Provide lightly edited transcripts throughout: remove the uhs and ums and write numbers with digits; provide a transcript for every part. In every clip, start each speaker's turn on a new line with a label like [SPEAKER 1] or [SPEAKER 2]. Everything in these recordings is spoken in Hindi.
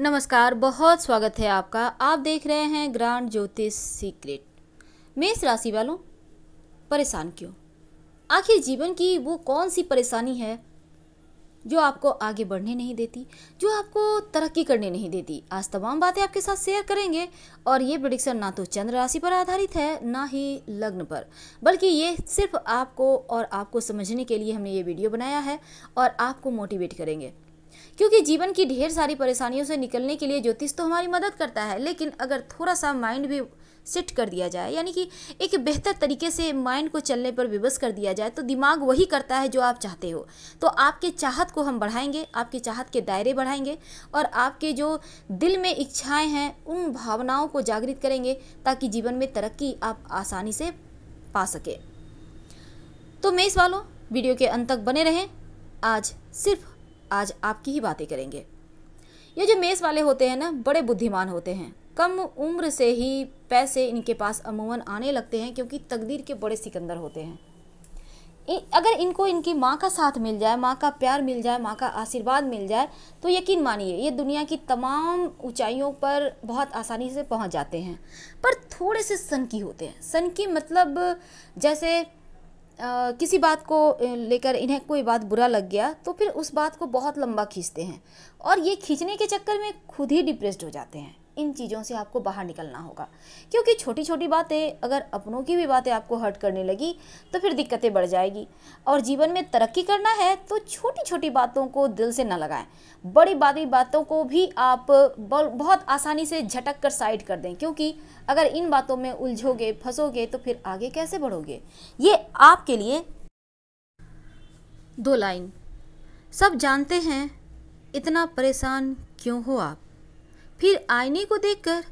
[SPEAKER 1] नमस्कार, बहुत स्वागत है आपका। आप देख रहे हैं ग्रांड ज्योतिष सीक्रेट। मेष राशि वालों, परेशान क्यों? आखिर जीवन की वो कौन सी परेशानी है जो आपको आगे बढ़ने नहीं देती, जो आपको तरक्की करने नहीं देती? आज तमाम बातें आपके साथ शेयर करेंगे। और ये प्रेडिक्शन ना तो चंद्र राशि पर आधारित है, ना ही लग्न पर, बल्कि ये सिर्फ आपको और आपको समझने के लिए हमने ये वीडियो बनाया है और आपको मोटिवेट करेंगे। क्योंकि जीवन की ढेर सारी परेशानियों से निकलने के लिए ज्योतिष तो हमारी मदद करता है, लेकिन अगर थोड़ा सा माइंड भी सेट कर दिया जाए, यानी कि एक बेहतर तरीके से माइंड को चलने पर विवश कर दिया जाए, तो दिमाग वही करता है जो आप चाहते हो। तो आपके चाहत को हम बढ़ाएंगे, आपके चाहत के दायरे बढ़ाएंगे और आपके जो दिल में इच्छाएं हैं उन भावनाओं को जागृत करेंगे, ताकि जीवन में तरक्की आप आसानी से पा सके। तो मेष वालों, वीडियो के अंत तक बने रहें। आज आपकी ही बातें करेंगे। ये जो मेष वाले होते हैं ना, बड़े बुद्धिमान होते हैं। कम उम्र से ही पैसे इनके पास अमूमन आने लगते हैं, क्योंकि तकदीर के बड़े सिकंदर होते हैं। अगर इनको इनकी माँ का साथ मिल जाए, माँ का प्यार मिल जाए, माँ का आशीर्वाद मिल जाए, तो यकीन मानिए ये दुनिया की तमाम ऊंचाइयों पर बहुत आसानी से पहुंच जाते हैं। पर थोड़े से सनकी होते हैं। सनकी मतलब जैसे किसी बात को लेकर इन्हें कोई बात बुरा लग गया तो फिर उस बात को बहुत लंबा खींचते हैं, और ये खींचने के चक्कर में खुद ही डिप्रेस्ड हो जाते हैं। इन चीज़ों से आपको बाहर निकलना होगा, क्योंकि छोटी छोटी बातें, अगर अपनों की भी बातें आपको हर्ट करने लगी तो फिर दिक्कतें बढ़ जाएगी। और जीवन में तरक्की करना है तो छोटी छोटी बातों को दिल से न लगाएं। बड़ी बातों को भी आप बहुत आसानी से झटक कर साइड कर दें, क्योंकि अगर इन बातों में उलझोगे, फंसोगे, तो फिर आगे कैसे बढ़ोगे? ये आपके लिए 2 लाइन। सब जानते हैं, इतना परेशान क्यों हो आप? फिर आईने को देखकर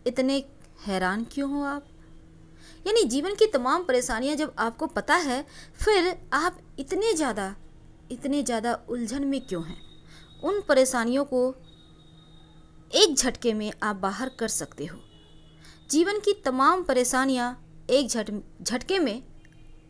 [SPEAKER 1] इतने हैरान क्यों हो आप? यानी जीवन की तमाम परेशानियां जब आपको पता है, फिर आप इतने ज़्यादा उलझन में क्यों हैं? उन परेशानियों को एक झटके में आप बाहर कर सकते हो। जीवन की तमाम परेशानियां एक झटके में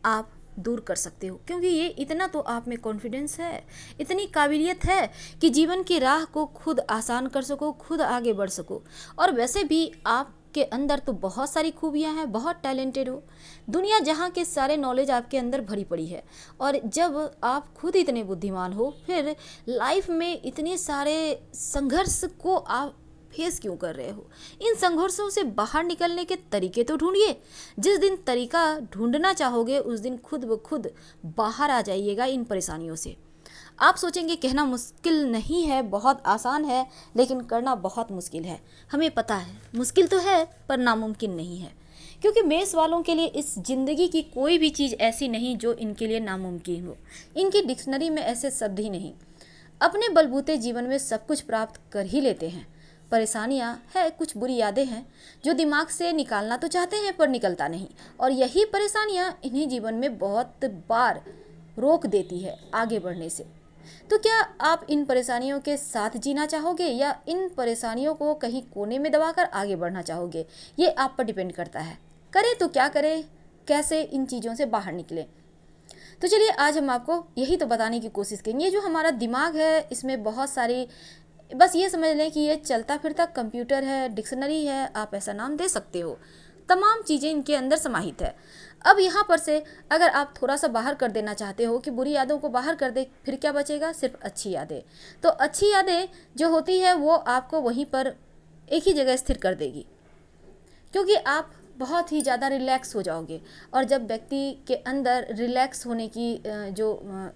[SPEAKER 1] आप दूर कर सकते हो, क्योंकि ये इतना तो आप में कॉन्फिडेंस है, इतनी काबिलियत है कि जीवन की राह को खुद आसान कर सको, खुद आगे बढ़ सको। और वैसे भी आपके अंदर तो बहुत सारी खूबियां हैं, बहुत टैलेंटेड हो। दुनिया जहां के सारे नॉलेज आपके अंदर भरी पड़ी है, और जब आप खुद इतने बुद्धिमान हो, फिर लाइफ में इतने सारे संघर्ष को आप फेस क्यों कर रहे हो? इन संघर्षों से बाहर निकलने के तरीके तो ढूंढिए। जिस दिन तरीका ढूंढना चाहोगे, उस दिन खुद ब खुद बाहर आ जाइएगा इन परेशानियों से। आप सोचेंगे कहना मुश्किल नहीं है, बहुत आसान है, लेकिन करना बहुत मुश्किल है। हमें पता है मुश्किल तो है, पर नामुमकिन नहीं है, क्योंकि मेष वालों के लिए इस जिंदगी की कोई भी चीज़ ऐसी नहीं जो इनके लिए नामुमकिन हो। इनकी डिक्शनरी में ऐसे शब्द ही नहीं। अपने बलबूते जीवन में सब कुछ प्राप्त कर ही लेते हैं। परेशानियां है, कुछ बुरी यादें हैं जो दिमाग से निकालना तो चाहते हैं पर निकलता नहीं, और यही परेशानियां इन्हें जीवन में बहुत बार रोक देती है आगे बढ़ने से। तो क्या आप इन परेशानियों के साथ जीना चाहोगे, या इन परेशानियों को कहीं कोने में दबाकर आगे बढ़ना चाहोगे? ये आप पर डिपेंड करता है। करें तो क्या करें, कैसे इन चीज़ों से बाहर निकलें? तो चलिए, आज हम आपको यही तो बताने की कोशिश करेंगे। ये जो हमारा दिमाग है, इसमें बहुत सारी, बस ये समझ लें कि ये चलता फिरता कंप्यूटर है, डिक्शनरी है, आप ऐसा नाम दे सकते हो। तमाम चीज़ें इनके अंदर समाहित है। अब यहाँ पर से अगर आप थोड़ा सा बाहर कर देना चाहते हो कि बुरी यादों को बाहर कर दे, फिर क्या बचेगा? सिर्फ अच्छी यादें। तो अच्छी यादें जो होती है वो आपको वहीं पर एक ही जगह स्थिर कर देगी, क्योंकि आप बहुत ही ज़्यादा रिलैक्स हो जाओगे। और जब व्यक्ति के अंदर रिलैक्स होने की जो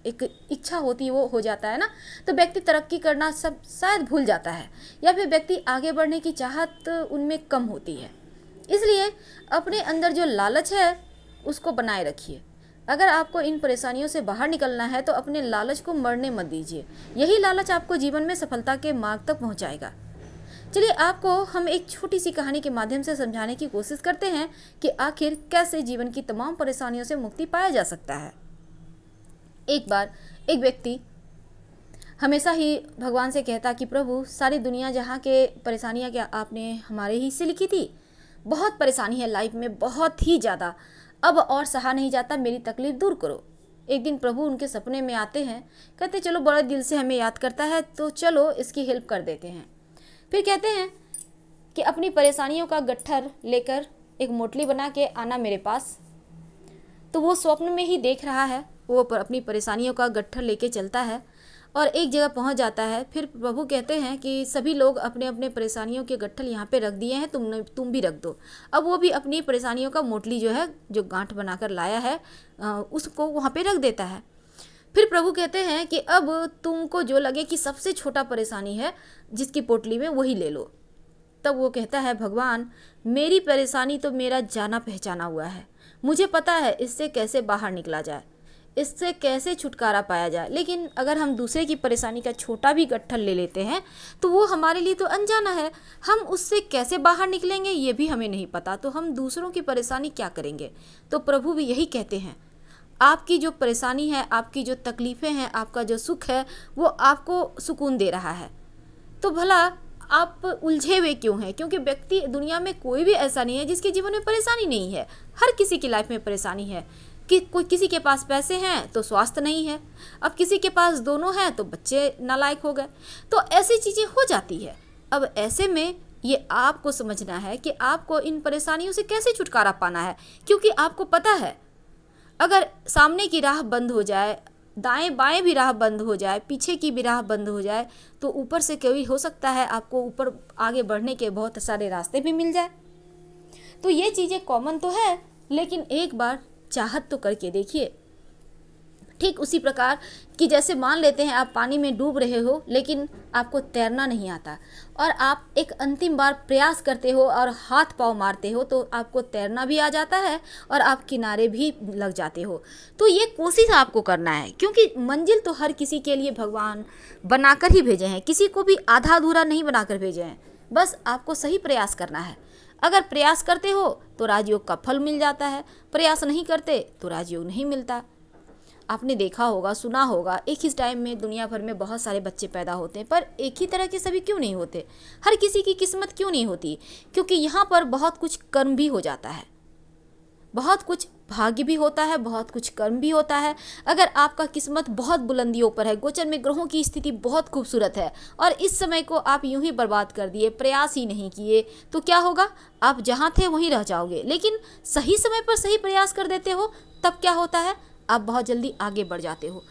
[SPEAKER 1] एक इच्छा होती है वो हो जाता है ना, तो व्यक्ति तरक्की करना सब शायद भूल जाता है, या फिर व्यक्ति आगे बढ़ने की चाहत उनमें कम होती है। इसलिए अपने अंदर जो लालच है उसको बनाए रखिए। अगर आपको इन परेशानियों से बाहर निकलना है तो अपने लालच को मरने मत दीजिए। यही लालच आपको जीवन में सफलता के मार्ग तक पहुँचाएगा। चलिए, आपको हम एक छोटी सी कहानी के माध्यम से समझाने की कोशिश करते हैं कि आखिर कैसे जीवन की तमाम परेशानियों से मुक्ति पाया जा सकता है। एक बार एक व्यक्ति हमेशा ही भगवान से कहता कि प्रभु, सारी दुनिया जहाँ के परेशानियाँ क्या आपने हमारे ही से लिखी थी? बहुत परेशानी है लाइफ में, बहुत ही ज़्यादा, अब और सहा नहीं जाता, मेरी तकलीफ दूर करो। एक दिन प्रभु उनके सपने में आते हैं, कहते चलो, बड़े दिल से हमें याद करता है तो चलो इसकी हेल्प कर देते हैं। फिर कहते हैं कि अपनी परेशानियों का गट्ठर लेकर एक मोटली बना के आना मेरे पास। तो वो स्वप्न में ही देख रहा है, वो अपनी परेशानियों का गट्ठर लेके चलता है और एक जगह पहुंच जाता है। फिर प्रभु कहते हैं कि सभी लोग अपने अपने परेशानियों के गट्ठर यहाँ पे रख दिए हैं, तुम भी रख दो। अब वो भी अपनी परेशानियों का मोटली जो है, जो गांठ बनाकर लाया है, उसको वहाँ पे रख देता है। फिर प्रभु कहते हैं कि अब तुमको जो लगे कि सबसे छोटा परेशानी है जिसकी पोटली में, वही ले लो। तब वो कहता है, भगवान मेरी परेशानी तो मेरा जाना पहचाना हुआ है, मुझे पता है इससे कैसे बाहर निकला जाए, इससे कैसे छुटकारा पाया जाए। लेकिन अगर हम दूसरे की परेशानी का छोटा भी गट्ठर ले लेते हैं तो वो हमारे लिए तो अनजाना है, हम उससे कैसे बाहर निकलेंगे ये भी हमें नहीं पता, तो हम दूसरों की परेशानी क्या करेंगे। तो प्रभु भी यही कहते हैं, आपकी जो परेशानी है, आपकी जो तकलीफ़ें हैं, आपका जो सुख है, वो आपको सुकून दे रहा है, तो भला आप उलझे हुए क्यों हैं। क्योंकि व्यक्ति, दुनिया में कोई भी ऐसा नहीं है जिसके जीवन में परेशानी नहीं है, हर किसी की लाइफ में परेशानी है। कि कोई, किसी के पास पैसे हैं तो स्वास्थ्य नहीं है, अब किसी के पास दोनों हैं तो बच्चे नालायक हो गए, तो ऐसी चीज़ें हो जाती है। अब ऐसे में ये आपको समझना है कि आपको इन परेशानियों से कैसे छुटकारा पाना है, क्योंकि आपको पता है अगर सामने की राह बंद हो जाए, दाएं बाएं भी राह बंद हो जाए, पीछे की भी राह बंद हो जाए, तो ऊपर से कोई हो सकता है आपको ऊपर आगे बढ़ने के बहुत सारे रास्ते भी मिल जाए। तो ये चीज़ें कॉमन तो है, लेकिन एक बार चाहत तो करके देखिए। ठीक उसी प्रकार कि जैसे मान लेते हैं आप पानी में डूब रहे हो लेकिन आपको तैरना नहीं आता, और आप एक अंतिम बार प्रयास करते हो और हाथ पांव मारते हो तो आपको तैरना भी आ जाता है और आप किनारे भी लग जाते हो। तो ये कोशिश आपको करना है, क्योंकि मंजिल तो हर किसी के लिए भगवान बनाकर ही भेजे हैं, किसी को भी आधा अधूरा नहीं बनाकर भेजे हैं। बस आपको सही प्रयास करना है। अगर प्रयास करते हो तो राजयोग का फल मिल जाता है, प्रयास नहीं करते तो राजयोग नहीं मिलता। आपने देखा होगा, सुना होगा, एक ही टाइम में दुनिया भर में बहुत सारे बच्चे पैदा होते हैं, पर एक ही तरह के सभी क्यों नहीं होते, हर किसी की किस्मत क्यों नहीं होती। क्योंकि यहाँ पर बहुत कुछ कर्म भी हो जाता है, बहुत कुछ भाग्य भी होता है, बहुत कुछ कर्म भी होता है। अगर आपका किस्मत बहुत बुलंदियों पर है, गोचर में ग्रहों की स्थिति बहुत खूबसूरत है और इस समय को आप यूं ही बर्बाद कर दिए, प्रयास ही नहीं किए, तो क्या होगा, आप जहाँ थे वहीं रह जाओगे। लेकिन सही समय पर सही प्रयास कर देते हो, तब क्या होता है, आप बहुत जल्दी आगे बढ़ जाते हो।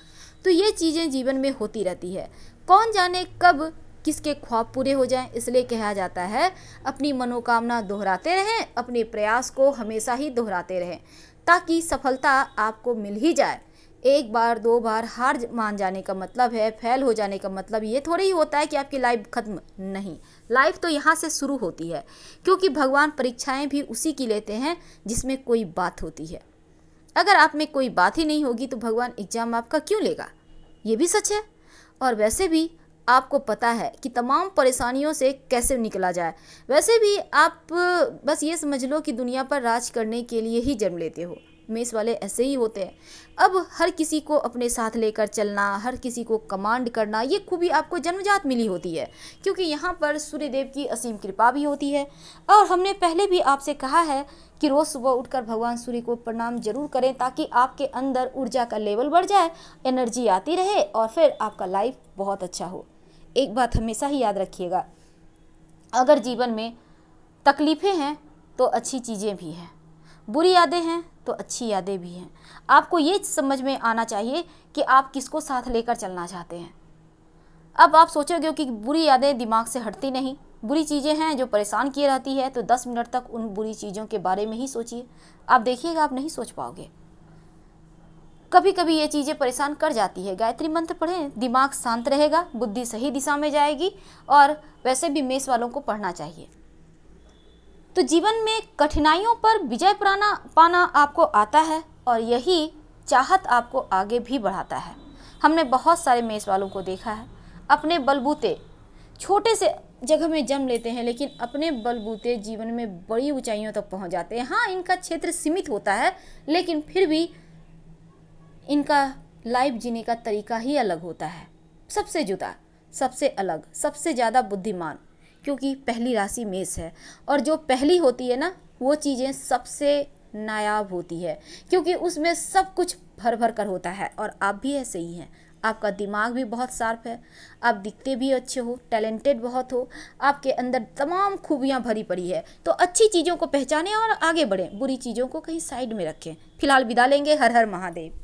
[SPEAKER 1] तो ये चीज़ें जीवन में होती रहती है, कौन जाने कब किसके ख्वाब पूरे हो जाएं। इसलिए कहा जाता है अपनी मनोकामना दोहराते रहें, अपने प्रयास को हमेशा ही दोहराते रहें, ताकि सफलता आपको मिल ही जाए। एक बार दो बार हार मान जाने का मतलब है, फेल हो जाने का मतलब ये थोड़ी ही होता है कि आपकी लाइफ खत्म, नहीं, लाइफ तो यहाँ से शुरू होती है। क्योंकि भगवान परीक्षाएं भी उसी की लेते हैं जिसमें कोई बात होती है। अगर आप में कोई बात ही नहीं होगी तो भगवान एग्जाम आपका क्यों लेगा, ये भी सच है। और वैसे भी आपको पता है कि तमाम परेशानियों से कैसे निकला जाए। वैसे भी आप बस ये समझ लो कि दुनिया पर राज करने के लिए ही जन्म लेते हो, मेष वाले ऐसे ही होते हैं। अब हर किसी को अपने साथ लेकर चलना, हर किसी को कमांड करना, ये खूबी आपको जन्मजात मिली होती है, क्योंकि यहाँ पर सूर्यदेव की असीम कृपा भी होती है। और हमने पहले भी आपसे कहा है कि रोज़ सुबह उठकर भगवान सूर्य को प्रणाम जरूर करें, ताकि आपके अंदर ऊर्जा का लेवल बढ़ जाए, एनर्जी आती रहे और फिर आपका लाइफ बहुत अच्छा हो। एक बात हमेशा ही याद रखिएगा, अगर जीवन में तकलीफ़ें हैं तो अच्छी चीज़ें भी हैं, बुरी यादें हैं तो अच्छी यादें भी हैं। आपको ये समझ में आना चाहिए कि आप किसको साथ लेकर चलना चाहते हैं। अब आप सोचोगे कि बुरी यादें दिमाग से हटती नहीं, बुरी चीज़ें हैं जो परेशान किए रहती है, तो 10 मिनट तक उन बुरी चीज़ों के बारे में ही सोचिए। आप देखिएगा आप नहीं सोच पाओगे। कभी कभी ये चीज़ें परेशान कर जाती है, गायत्री मंत्र पढ़ें, दिमाग शांत रहेगा, बुद्धि सही दिशा में जाएगी। और वैसे भी मेष वालों को पढ़ना चाहिए। तो जीवन में कठिनाइयों पर विजय पाना आपको आता है, और यही चाहत आपको आगे भी बढ़ाता है। हमने बहुत सारे मेष वालों को देखा है, अपने बलबूते छोटे से जगह में जन्म लेते हैं, लेकिन अपने बलबूते जीवन में बड़ी ऊंचाइयों तक पहुंच जाते हैं। हाँ, इनका क्षेत्र सीमित होता है, लेकिन फिर भी इनका लाइफ जीने का तरीका ही अलग होता है, सबसे जुदा, सबसे अलग, सबसे ज़्यादा बुद्धिमान। क्योंकि पहली राशि मेष है, और जो पहली होती है ना, वो चीज़ें सबसे नायाब होती है, क्योंकि उसमें सब कुछ भर भर कर होता है। और आप भी ऐसे ही हैं, आपका दिमाग भी बहुत शार्प है, आप दिखते भी अच्छे हो, टैलेंटेड बहुत हो, आपके अंदर तमाम खूबियाँ भरी पड़ी है। तो अच्छी चीज़ों को पहचानें और आगे बढ़ें, बुरी चीज़ों को कहीं साइड में रखें। फिलहाल विदा लेंगे। हर हर महादेव।